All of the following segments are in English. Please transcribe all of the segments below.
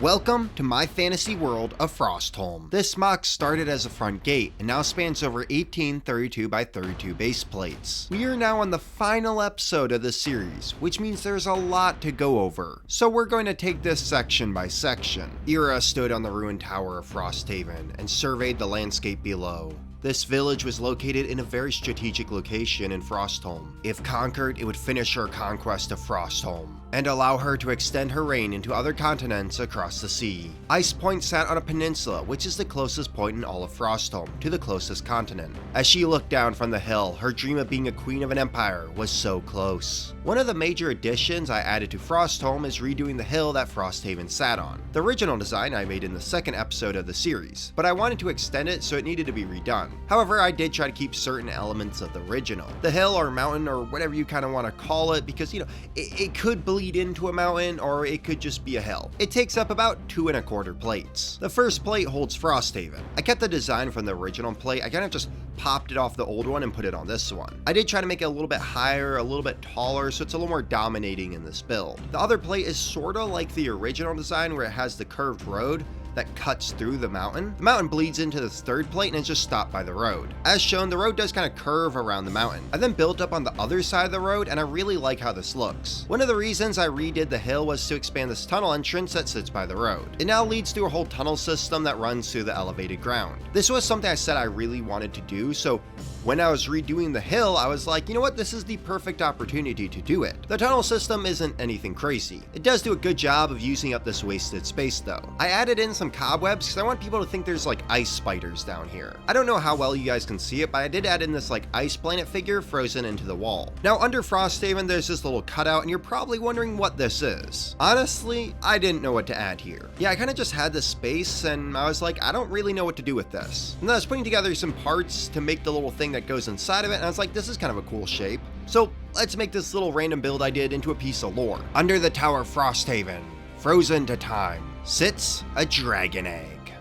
Welcome to my fantasy world of Frosholm. This MOC started as a front gate and now spans over 18 32 by 32 base plates. We are now on the final episode of the series, which means there's a lot to go over. So we're going to take this section by section. Ira stood on the ruined tower of Frosthaven and surveyed the landscape below. This village was located in a very strategic location in Fostholm. If conquered, it would finish her conquest of Frosholm and allow her to extend her reign into other continents across the sea. Icepoint sat on a peninsula, which is the closest point in all of Frosholm to the closest continent. As she looked down from the hill, her dream of being a queen of an empire was so close. One of the major additions I added to Frosholm is redoing the hill that Frosthaven sat on. The original design I made in the second episode of the series, but I wanted to extend it so it needed to be redone. However, I did try to keep certain elements of the original. The hill or mountain or whatever you kind of want to call it, because it could bleed into a mountain or it could just be a hill. It takes up about 2 1/4 plates. The first plate holds Frosthaven. I kept the design from the original plate. I kind of just popped it off the old one and put it on this one. I did try to make it a little bit higher, a little bit taller, so it's a little more dominating in this build. The other plate is sort of like the original design where it has the curved road that cuts through the mountain. The mountain bleeds into this third plate and it's just stopped by the road. As shown, the road does kind of curve around the mountain. I then built up on the other side of the road and I really like how this looks. One of the reasons I redid the hill was to expand this tunnel entrance that sits by the road. It now leads to a whole tunnel system that runs through the elevated ground. This was something I said I really wanted to do, so when I was redoing the hill, I was like, you know what, this is the perfect opportunity to do it. The tunnel system isn't anything crazy. It does do a good job of using up this wasted space though. I added in some cobwebs because I want people to think there's like ice spiders down here. I don't know how well you guys can see it, but I did add in this like ice planet figure frozen into the wall. Now under Frosthaven, there's this little cutout and you're probably wondering what this is. Honestly, I didn't know what to add here. Yeah, I kind of just had this space and I was like, I don't really know what to do with this. And then I was putting together some parts to make the little thing that goes inside of it and I was like, this is kind of a cool shape. So let's make this little random build I did into a piece of lore. Under the tower of Frosthaven, frozen to time, sits a dragon egg.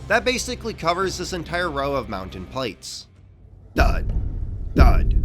That basically covers this entire row of mountain plates. Thud, thud,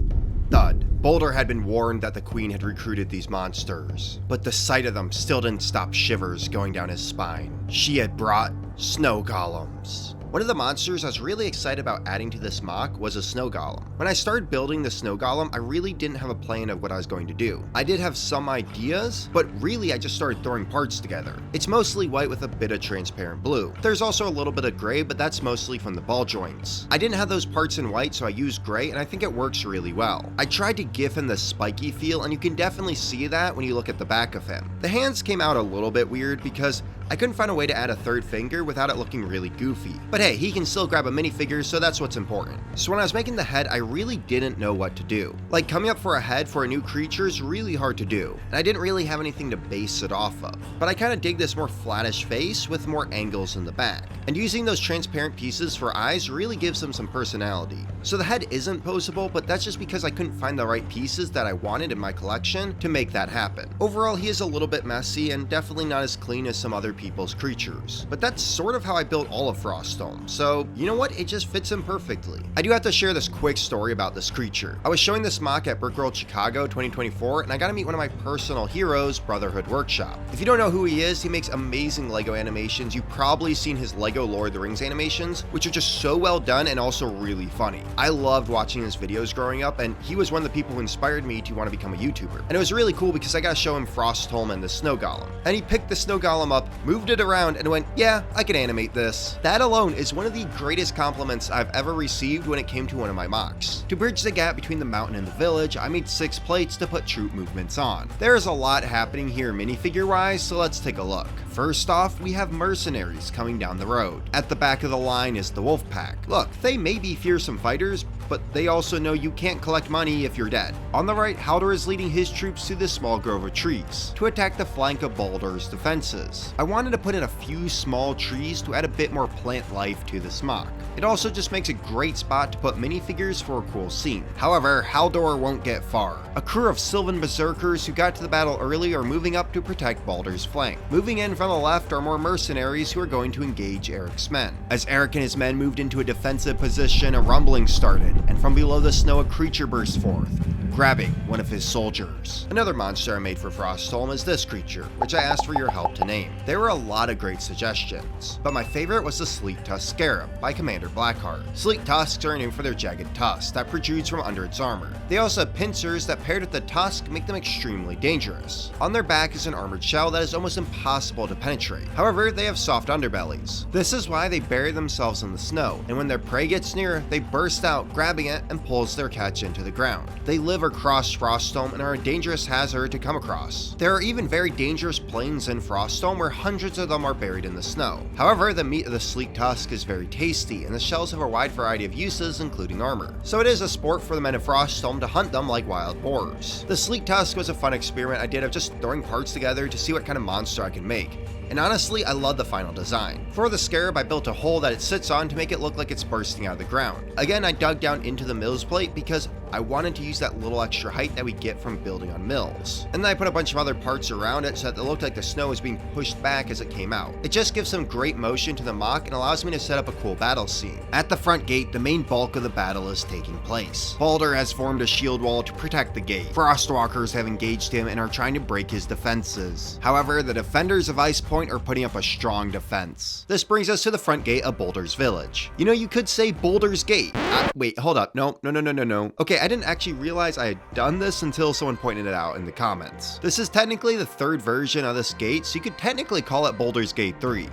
thud. Baldr had been warned that the queen had recruited these monsters, but the sight of them still didn't stop shivers going down his spine. She had brought snow golems. One of the monsters I was really excited about adding to this MOC was a snow golem. When I started building the snow golem, I really didn't have a plan of what I was going to do. I did have some ideas, but really I just started throwing parts together. It's mostly white with a bit of transparent blue. There's also a little bit of gray, but that's mostly from the ball joints. I didn't have those parts in white, so I used gray, and I think it works really well. I tried to give him the spiky feel, and you can definitely see that when you look at the back of him. The hands came out a little bit weird because I couldn't find a way to add a third finger without it looking really goofy. But hey, he can still grab a minifigure, so that's what's important. So when I was making the head, I really didn't know what to do. Like, coming up for a head for a new creature is really hard to do, and I didn't really have anything to base it off of. But I kind of dig this more flattish face with more angles in the back. And using those transparent pieces for eyes really gives him some personality. So the head isn't posable, but that's just because I couldn't find the right pieces that I wanted in my collection to make that happen. Overall, he is a little bit messy and definitely not as clean as some other people's creatures. But that's sort of how I built all of Frosholm, so you know what, it just fits him perfectly. I do have to share this quick story about this creature. I was showing this MOC at Brickworld Chicago 2024 and I got to meet one of my personal heroes, Brotherhood Workshop. If you don't know who he is, he makes amazing Lego animations. You've probably seen his Lego Lord of the Rings animations, which are just so well done and also really funny. I loved watching his videos growing up and he was one of the people who inspired me to want to become a YouTuber. And it was really cool because I got to show him Frostholm and the snow golem. And he picked the snow golem up, moved it around and went, yeah, I can animate this. That alone is one of the greatest compliments I've ever received when it came to one of my MOCs. To bridge the gap between the mountain and the village, I made 6 plates to put troop movements on. There is a lot happening here minifigure wise, so let's take a look. First off, we have mercenaries coming down the road. At the back of the line is the wolf pack. Look, they may be fearsome fighters, but they also know you can't collect money if you're dead. On the right, Baldr is leading his troops to this small grove of trees to attack the flank of Baldr's defenses. I wanted to put in a few small trees to add a bit more plant life to this MOC. It also just makes a great spot to put minifigures for a cool scene. However, Baldr won't get far. A crew of Sylvan berserkers who got to the battle early are moving up to protect Baldr's flank. Moving in from the left are more mercenaries who are going to engage Eric's men. As Eric and his men moved into a defensive position, a rumbling started, and from below the snow a creature burst forth. grabbing one of his soldiers. Another monster I made for Frostholm is this creature, which I asked for your help to name. There were a lot of great suggestions, but my favorite was the Sleek Tusk Scarab by Commander Blackheart. Sleek tusks are known for their jagged tusks that protrudes from under its armor. They also have pincers that paired with the tusk make them extremely dangerous. On their back is an armored shell that is almost impossible to penetrate. However, they have soft underbellies. This is why they bury themselves in the snow, and when their prey gets near, they burst out, grabbing it and pulls their catch into the ground. They live across Frosholm and are a dangerous hazard to come across. There are even very dangerous plains in Frosholm where hundreds of them are buried in the snow. However, the meat of the sleek tusk is very tasty, and the shells have a wide variety of uses, including armor. So it is a sport for the men of Frosholm to hunt them like wild boars. The sleek tusk was a fun experiment I did of just throwing parts together to see what kind of monster I could make. And honestly, I love the final design. For the scarab, I built a hole that it sits on to make it look like it's bursting out of the ground. Again, I dug down into the mills plate because I wanted to use that little extra height that we get from building on mills. And then I put a bunch of other parts around it so that it looked like the snow was being pushed back as it came out. It just gives some great motion to the MOC and allows me to set up a cool battle scene. At the front gate, the main bulk of the battle is taking place. Baldr has formed a shield wall to protect the gate. Frostwalkers have engaged him and are trying to break his defenses. However, the defenders of Icepoint are putting up a strong defense. This brings us to the front gate of Baldr's village. You know, you could say Baldr's gate. Wait, hold up. No. Okay, I didn't actually realize I had done this until someone pointed it out in the comments. This is technically the third version of this gate, so you could technically call it Baldr's Gate 3.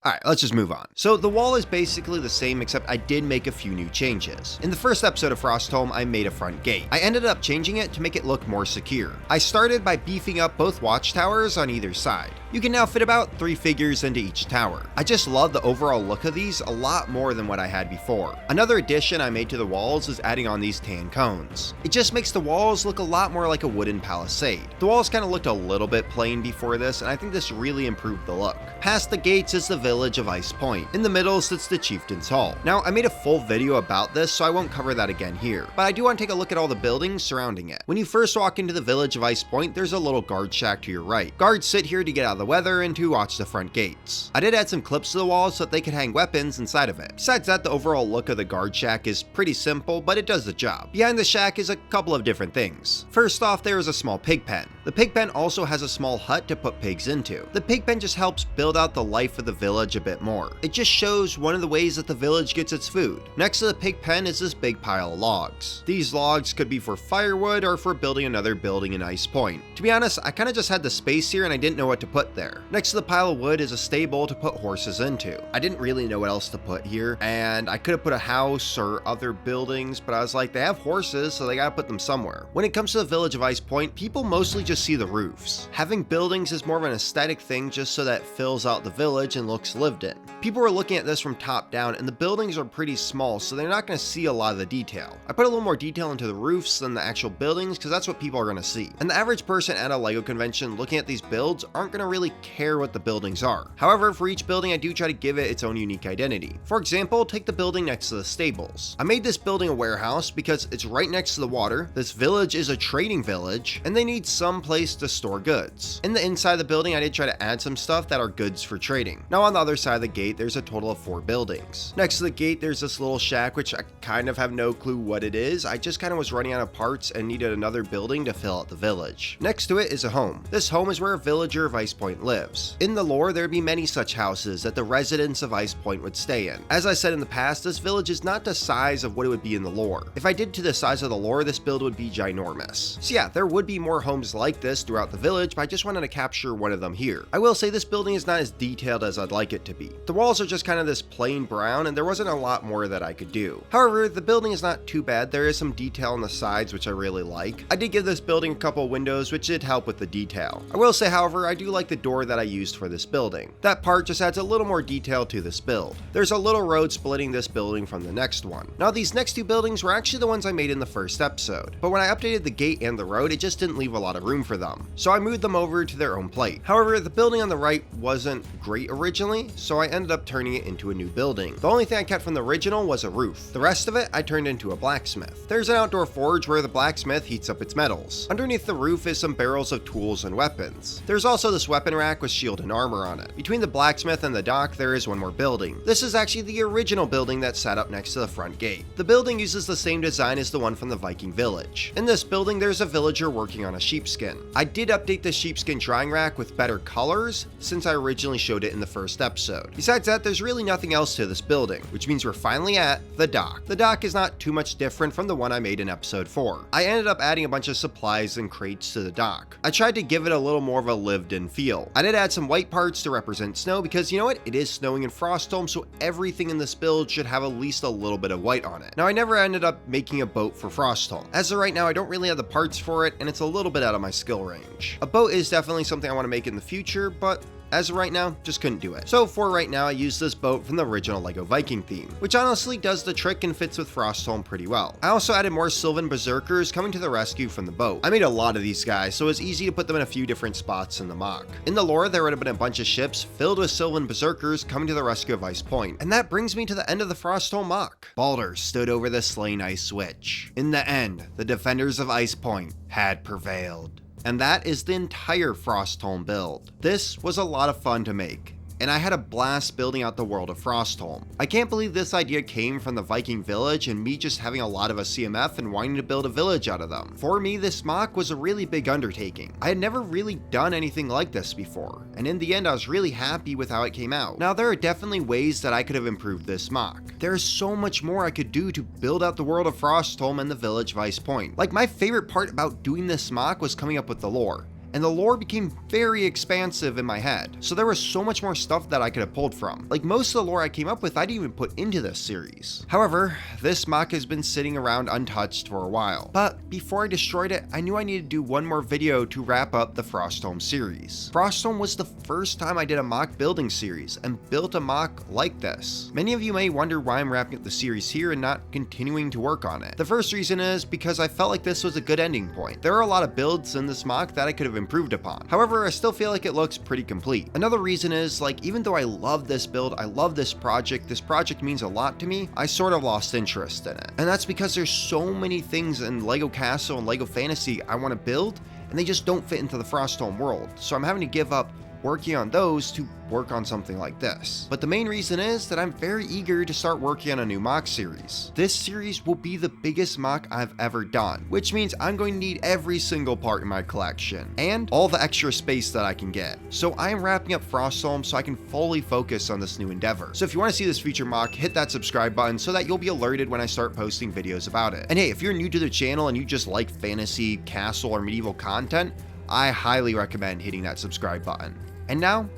Alright, let's just move on. So the wall is basically the same, except I did make a few new changes. In the first episode of Frostholm, I made a front gate. I ended up changing it to make it look more secure. I started by beefing up both watchtowers on either side. You can now fit about 3 figures into each tower. I just love the overall look of these a lot more than what I had before. Another addition I made to the walls is adding on these tan cones. It just makes the walls look a lot more like a wooden palisade. The walls kind of looked a little bit plain before this, and I think this really improved the look. Past the gates is the village of Icepoint. In the middle sits the Chieftain's Hall. Now, I made a full video about this, so I won't cover that again here, but I do want to take a look at all the buildings surrounding it. When you first walk into the village of Icepoint, there's a little guard shack to your right. Guards sit here to get out of the weather and to watch the front gates. I did add some clips to the walls so that they could hang weapons inside of it. Besides that, the overall look of the guard shack is pretty simple, but it does the job. Behind the shack is a couple of different things. First off, there is a small pig pen. The pig pen also has a small hut to put pigs into. The pig pen just helps build out the life of the village a bit more. It just shows one of the ways that the village gets its food. Next to the pig pen is this big pile of logs. These logs could be for firewood or for building another building in Icepoint. To be honest, I kind of just had the space here and I didn't know what to put there. Next to the pile of wood is a stable to put horses into. I didn't really know what else to put here, and I could have put a house or other buildings, but I was like, they have horses, so they gotta put them somewhere. When it comes to the village of Icepoint, people mostly just see the roofs. Having buildings is more of an aesthetic thing just so that it fills out the village and looks lived in. People are looking at this from top down, and the buildings are pretty small, so they're not going to see a lot of the detail. I put a little more detail into the roofs than the actual buildings because that's what people are going to see. And the average person at a LEGO convention looking at these builds aren't going to really care what the buildings are. However, for each building, I do try to give it its own unique identity. For example, take the building next to the stables. I made this building a warehouse because it's right next to the water. This village is a trading village, and they need some place to store goods. In the inside of the building, I did try to add some stuff that are goods for trading. Now on the other side of the gate, there's a total of 4 buildings. Next to the gate, there's this little shack, which I kind of have no clue what it is. I just kind of was running out of parts and needed another building to fill out the village. Next to it is a home. This home is where a villager of Icepoint lives. In the lore, there'd be many such houses that the residents of Icepoint would stay in. As I said in the past, this village is not the size of what it would be in the lore. If I did to the size of the lore, this build would be ginormous. So yeah, there would be more homes like this throughout the village, but I just wanted to capture one of them here. I will say this building is not as detailed as I'd like it to be. The walls are just kind of this plain brown, and there wasn't a lot more that I could do. However, the building is not too bad. There is some detail on the sides which I really like. I did give this building a couple windows which did help with the detail. I will say, however, I do like the door that I used for this building. That part just adds a little more detail to this build. There's a little road splitting this building from the next one. Now these next 2 buildings were actually the ones I made in the first episode, but when I updated the gate and the road, it just didn't leave a lot of room for them. So I moved them over to their own plate. However, the building on the right wasn't great originally, so I ended up turning it into a new building. The only thing I kept from the original was a roof. The rest of it I turned into a blacksmith. There's an outdoor forge where the blacksmith heats up its metals. Underneath the roof is some barrels of tools and weapons. There's also this weapon weapon rack with shield and armor on it. Between the blacksmith and the dock, there is one more building. This is actually the original building that sat up next to the front gate. The building uses the same design as the one from the Viking Village. In this building, there's a villager working on a sheepskin. I did update the sheepskin drying rack with better colors since I originally showed it in the first episode. Besides that, there's really nothing else to this building, which means we're finally at the dock. The dock is not too much different from the one I made in episode 4. I ended up adding a bunch of supplies and crates to the dock. I tried to give it a little more of a lived-in feel. I did add some white parts to represent snow because you know what? It is snowing in Frosholm, so everything in this build should have at least a little bit of white on it. Now, I never ended up making a boat for Frosholm. As of right now, I don't really have the parts for it, and it's a little bit out of my skill range. A boat is definitely something I want to make in the future, but as of right now, just couldn't do it. So for right now, I used this boat from the original Lego Viking theme, which honestly does the trick and fits with Frostholm pretty well. I also added more Sylvan Berserkers coming to the rescue from the boat. I made a lot of these guys, so it was easy to put them in a few different spots in the MOC. In the lore, there would have been a bunch of ships filled with Sylvan Berserkers coming to the rescue of Icepoint. And that brings me to the end of the Frostholm MOC. Baldr stood over the slain ice switch. In the end, the defenders of Icepoint had prevailed. And that is the entire Frostholm build. This was a lot of fun to make, and I had a blast building out the world of Frostholm. I can't believe this idea came from the Viking Village and me just having a lot of a CMF and wanting to build a village out of them. For me, this MOC was a really big undertaking. I had never really done anything like this before, and in the end I was really happy with how it came out. Now there are definitely ways that I could have improved this MOC. There is so much more I could do to build out the world of Frostholm and the village of Icepoint. Like, my favorite part about doing this MOC was coming up with the lore. And the lore became very expansive in my head. So there was so much more stuff that I could have pulled from. Like, most of the lore I came up with, I didn't even put into this series. However, this MOC has been sitting around untouched for a while. But before I destroyed it, I knew I needed to do one more video to wrap up the Frostholm series. Frostholm was the first time I did a MOC building series and built a MOC like this. Many of you may wonder why I'm wrapping up the series here and not continuing to work on it. The first reason is because I felt like this was a good ending point. There are a lot of builds in this MOC that I could have improved upon. However, I still feel like it looks pretty complete. Another reason is, like, even though I love this build, I love this project means a lot to me, I sort of lost interest in it. And that's because there's so many things in Lego Castle and Lego Fantasy I want to build, and they just don't fit into the Frostholm world. So I'm having to give up working on those to work on something like this. But the main reason is that I'm very eager to start working on a new MOC series. This series will be the biggest MOC I've ever done, which means I'm going to need every single part in my collection and all the extra space that I can get. So I am wrapping up Frostholm so I can fully focus on this new endeavor. So if you want to see this future MOC, hit that subscribe button so that you'll be alerted when I start posting videos about it. And hey, if you're new to the channel and you just like fantasy, castle, or medieval content, I highly recommend hitting that subscribe button. And now,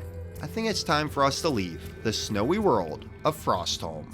I think it's time for us to leave the snowy world of Frostholm.